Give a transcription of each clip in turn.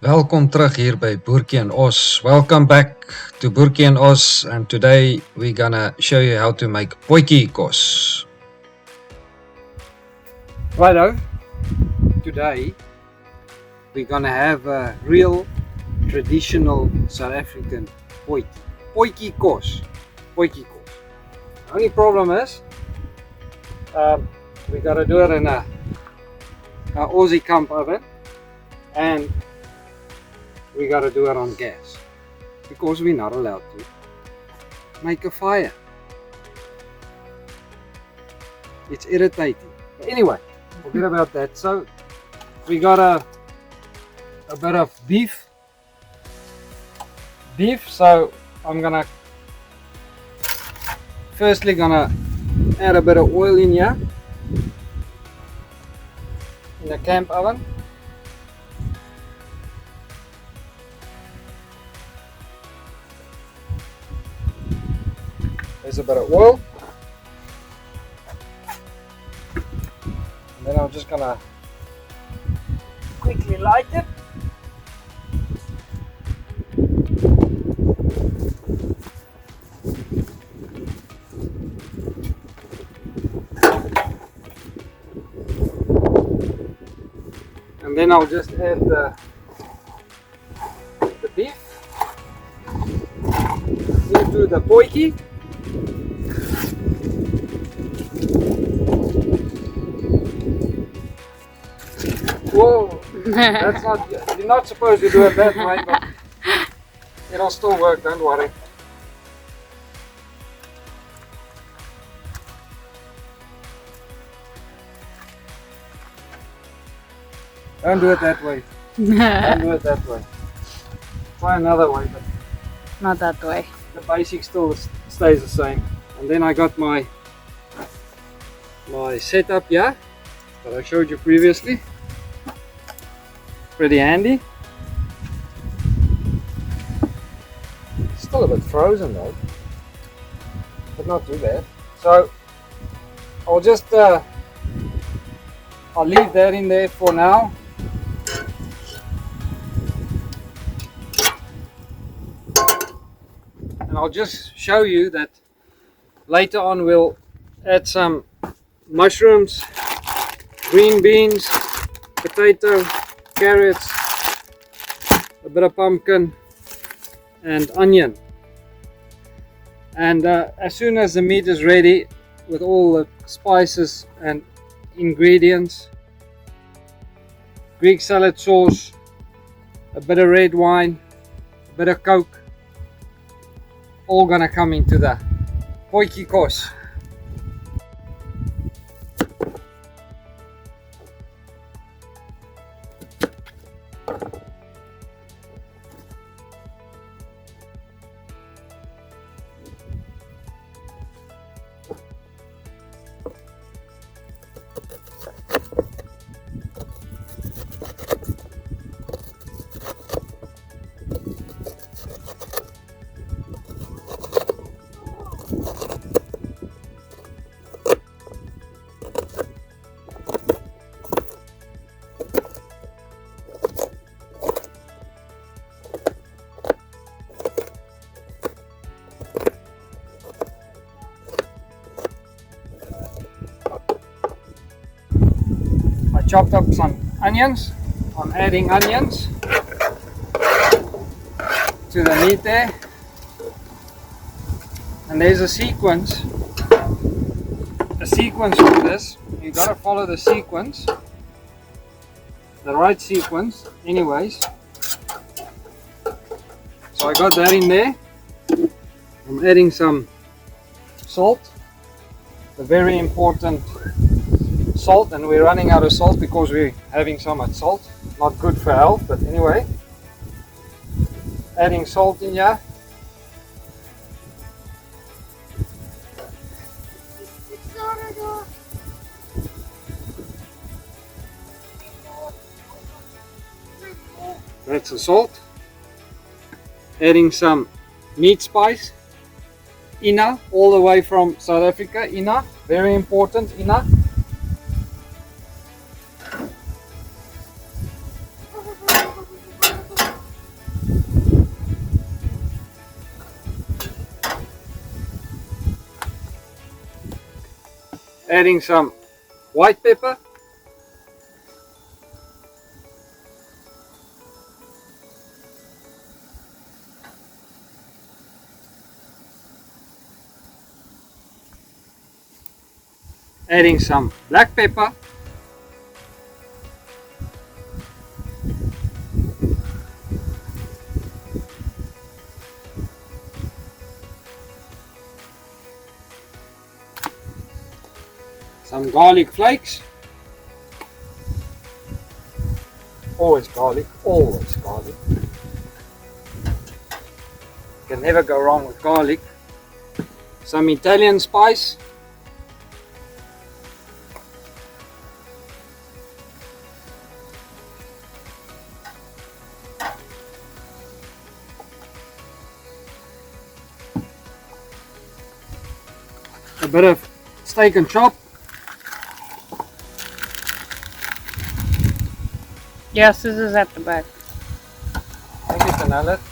Welkom terug hier by Boertjie en Os. Welcome back to Boertjie and Os, and today we're gonna show you how to make Potjiekos. Righto, today we're gonna have a real traditional South African Potjiekos. Potjiekos. The only problem is we gotta do it in a Aussie camp oven, and we gotta do it on gas because we're not allowed to make a fire. It's irritating. But anyway, forget about that. So we got a bit of beef. So I'm gonna firstly add a bit of oil in here in the camp oven. There's a bit of oil, and then I'm just gonna quickly light it. And then I'll just add the beef into the potjie. Whoa, that's not, you're not supposed to do it that way, but it'll still work, don't worry. Don't do it that way. Don't do it that way. Try another way, but Not that way. the basic still stays the same. And then I got my setup here that I showed you previously. Pretty handy. Still a bit frozen though, but not too bad. So I'll just I'll leave that in there for now. And I'll just show you that later on we'll add some mushrooms, green beans, potato, carrots, a bit of pumpkin and onion. And as soon as the meat is ready with all the spices and ingredients, Greek salad sauce, a bit of red wine, a bit of Coke, all gonna come into the Potjiekos. Chopped up some onions. I'm adding onions to the meat there, and there's a sequence for this. You gotta follow the sequence, the right sequence anyways. So I got that in there. I'm adding some salt, the very important salt, and we're running out of salt because we're having so much salt. Not good for health, but anyway, adding salt in here. That's the salt. Adding some meat spice, Ina, all the way from South Africa. Ina, very important, Ina. adding some white pepper. Adding some black pepper. Some garlic flakes. Always garlic, always garlic. Can never go wrong with garlic. Some Italian spice. A bit of steak and chop. Yeah, scissors at the back. Thank you, Penelope.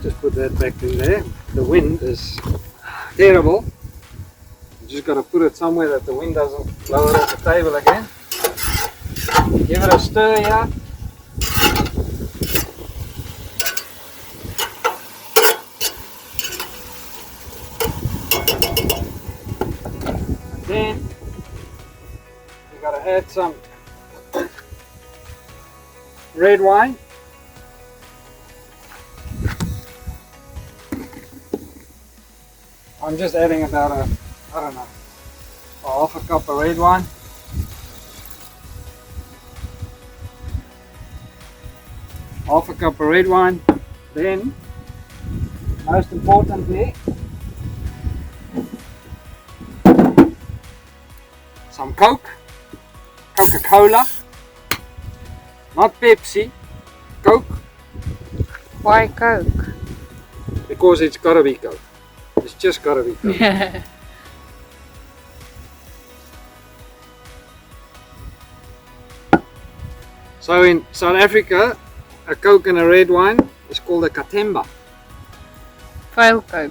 Just put that back in there. The wind is terrible. You just got to put it somewhere that the wind doesn't blow it off the table again. Give it a stir here. And then you got to add some red wine. I'm just adding about a half a cup of red wine. Half a cup of red wine. Then, most importantly, some Coke, Coca-Cola, not Pepsi, Coke. Why Coke? Because it's gotta be Coke. It's just gotta be Coke. So in South Africa, a Coke and a red wine is called a katemba. Fail Coke.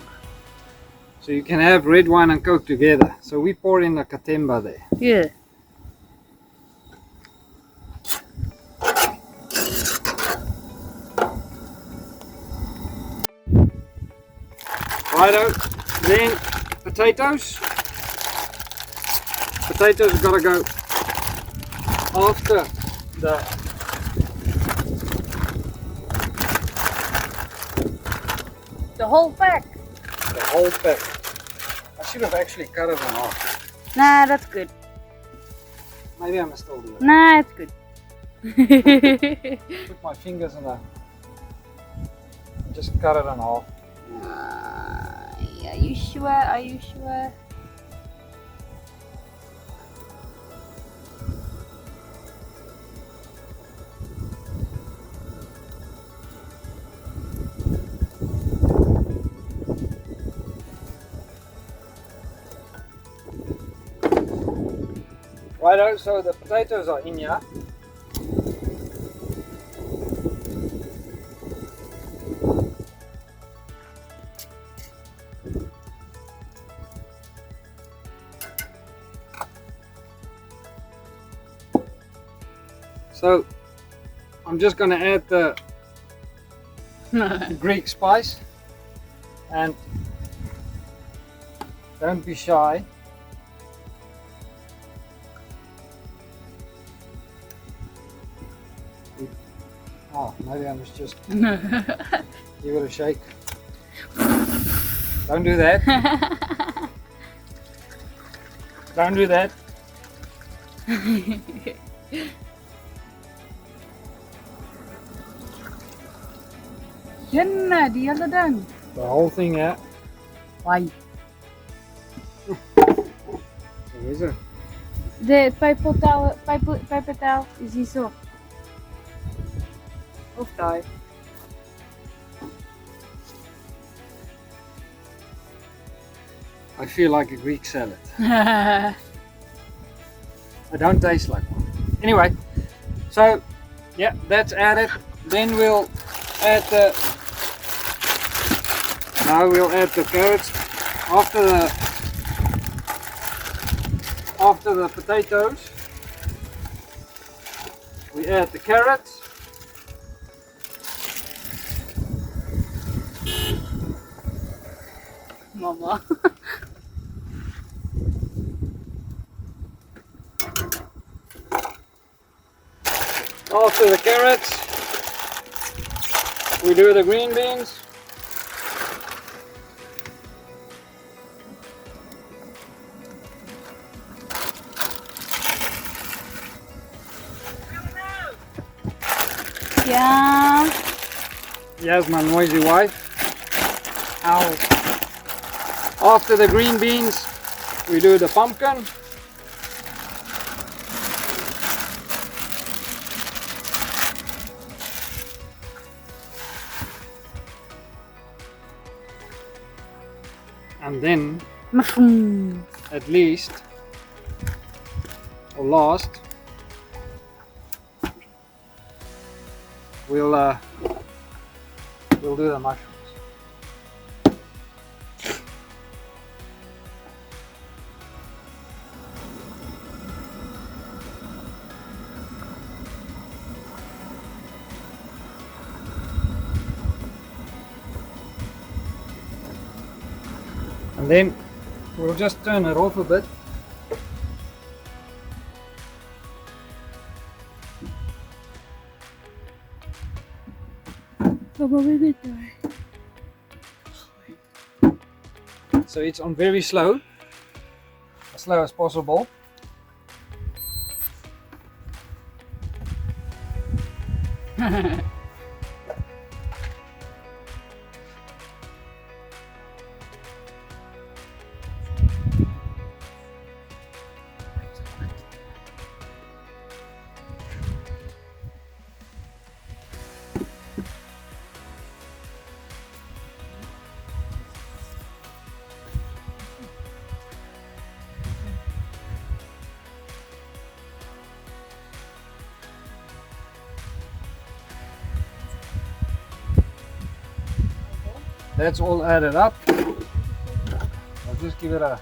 So you can have red wine and Coke together. So we pour in a katemba there. Yeah. Righto, then potatoes. Potatoes have got to go after The whole pack. the whole pack. I should have actually cut it in half. Nah, that's good. Maybe I must still do it. Nah, it's good. Put my fingers in just cut it in half. Are you sure? Are you sure? Righto, so the potatoes are in here. So I'm just going to add the Greek spice, and don't be shy. Oh, maybe I must just give it a shake. Don't do that. Don't do that. Jenna, die hele ding. The whole thing out. Why? Where is it? De pijpentaal is hier zo. Of daar. I feel like a Greek salad. I don't taste like one. Anyway, so yeah, that's added. Then we'll add the carrots after the potatoes. We add the carrots. Mama. After the carrots, we do the green beans. Yeah. Here's my noisy wife. Ow. After the green beans, we do the pumpkin. And then, Mushroom. at least, or last, we'll do the mushrooms. And then we'll just turn it off a bit. So it's on very slow, as slow as possible. That's all added up. I'll just give it a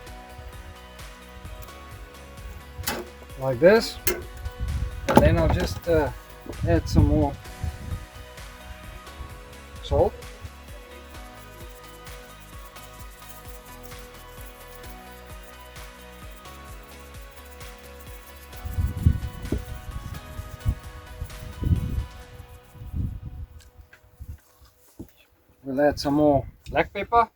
like this, and then I'll just add some more salt. We'll add some more black pepper.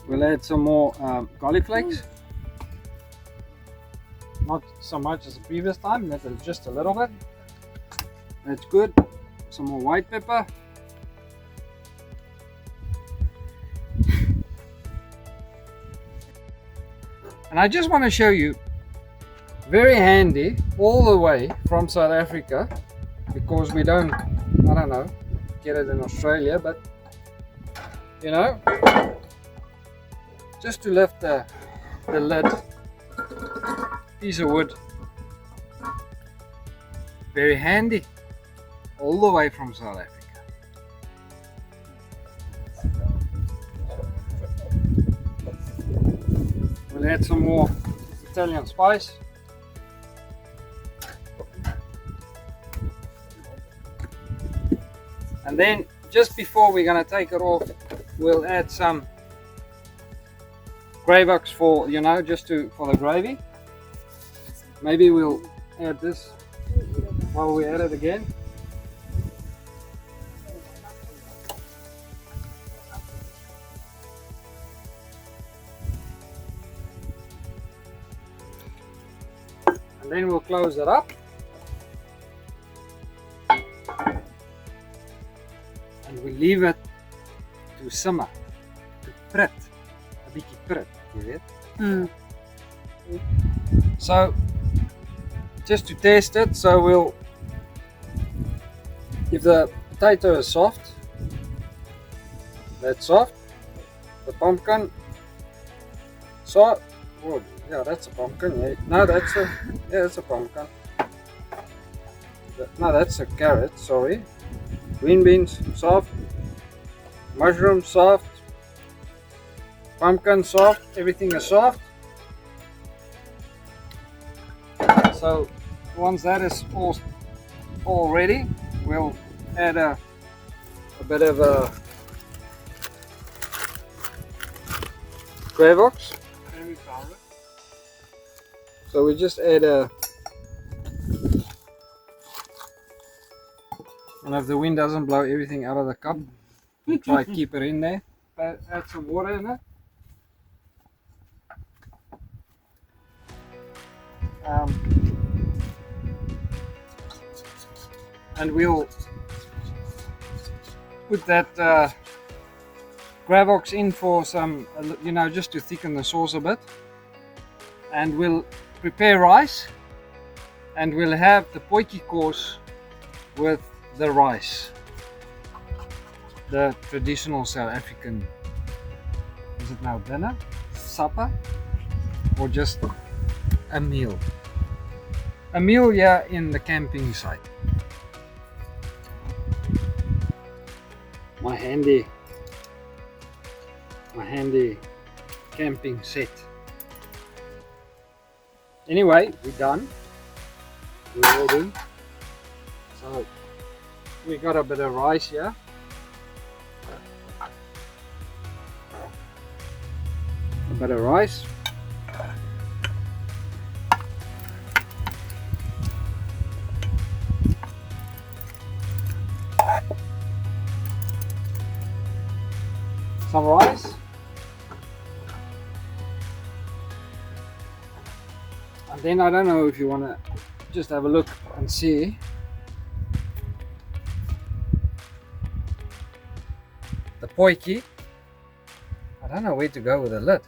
We'll add some more garlic flakes. Not so much as the previous time, just a little bit. That's good. Some more white pepper. And I just want to show you, very handy, all the way from South Africa, because we don't, I don't know, get it in Australia, but you know, just to lift the lid, piece of wood, very handy, all the way from South Africa. We'll add some more Italian spice. And then just before we're going to take it off, we'll add some Gravux for, you know, just for the gravy. Maybe we'll add this while we add it again. And then we'll close it up. And we leave it to simmer, to prit. 'n bietjie prit, jy weet. So just to test it, so we'll, if the potato is soft, that's soft. The pumpkin, so, oh, yeah, that's a pumpkin. Yeah. No, that's a, yeah, it's a pumpkin. No, that's a carrot. Sorry. Green beans soft, mushroom soft, pumpkin soft. Everything is soft. So once that is all ready, we'll add a bit of a Quavox. So we just add a, and if the wind doesn't blow everything out of the cup, we try to keep it in there. Add some water in it. And we'll put that Quavox in for some, you know, just to thicken the sauce a bit. And we'll prepare rice, and we'll have the Potjiekos with the rice, the traditional South African, is it now dinner, supper, or just a meal? A meal here in the camping site. My handy camping set. Anyway, we're done. We're all done. So we got a bit of rice here. A bit of rice. Some rice. And then I don't know if you want to just have a look and see. The potjie. I don't know where to go with the lid.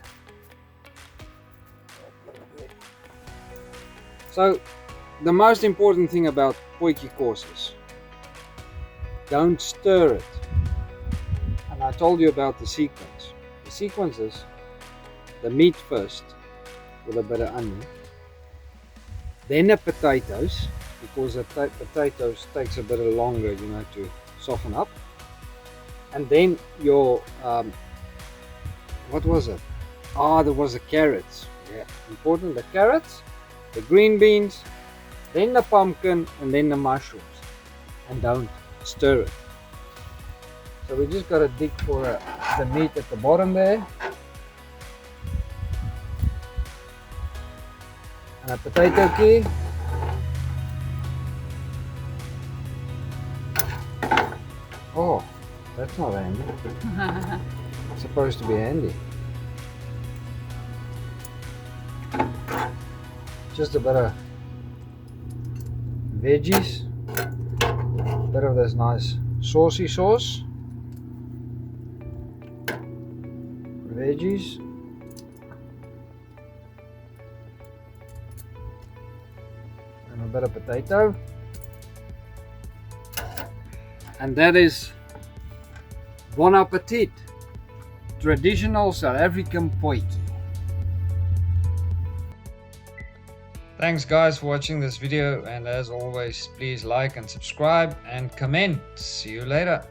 So the most important thing about Potjiekos is don't stir it. And I told you about the sequence. The sequence is the meat first with a bit of onion, then the potatoes, because the potatoes takes a bit longer, you know, to soften up, and then your what was it? There was the carrots. Yeah, important, the carrots, the green beans, then the pumpkin, and then the mushrooms, and don't stir it. So we just got to dig for the meat at the bottom there, and a potato key. Oh, that's not handy. It's supposed to be handy. Just a bit of veggies, a bit of this nice saucy sauce, veggies, and a bit of potato, and that is bon appetit, traditional South African potjie. Thanks guys for watching this video, and as always, please like and subscribe and comment. See you later.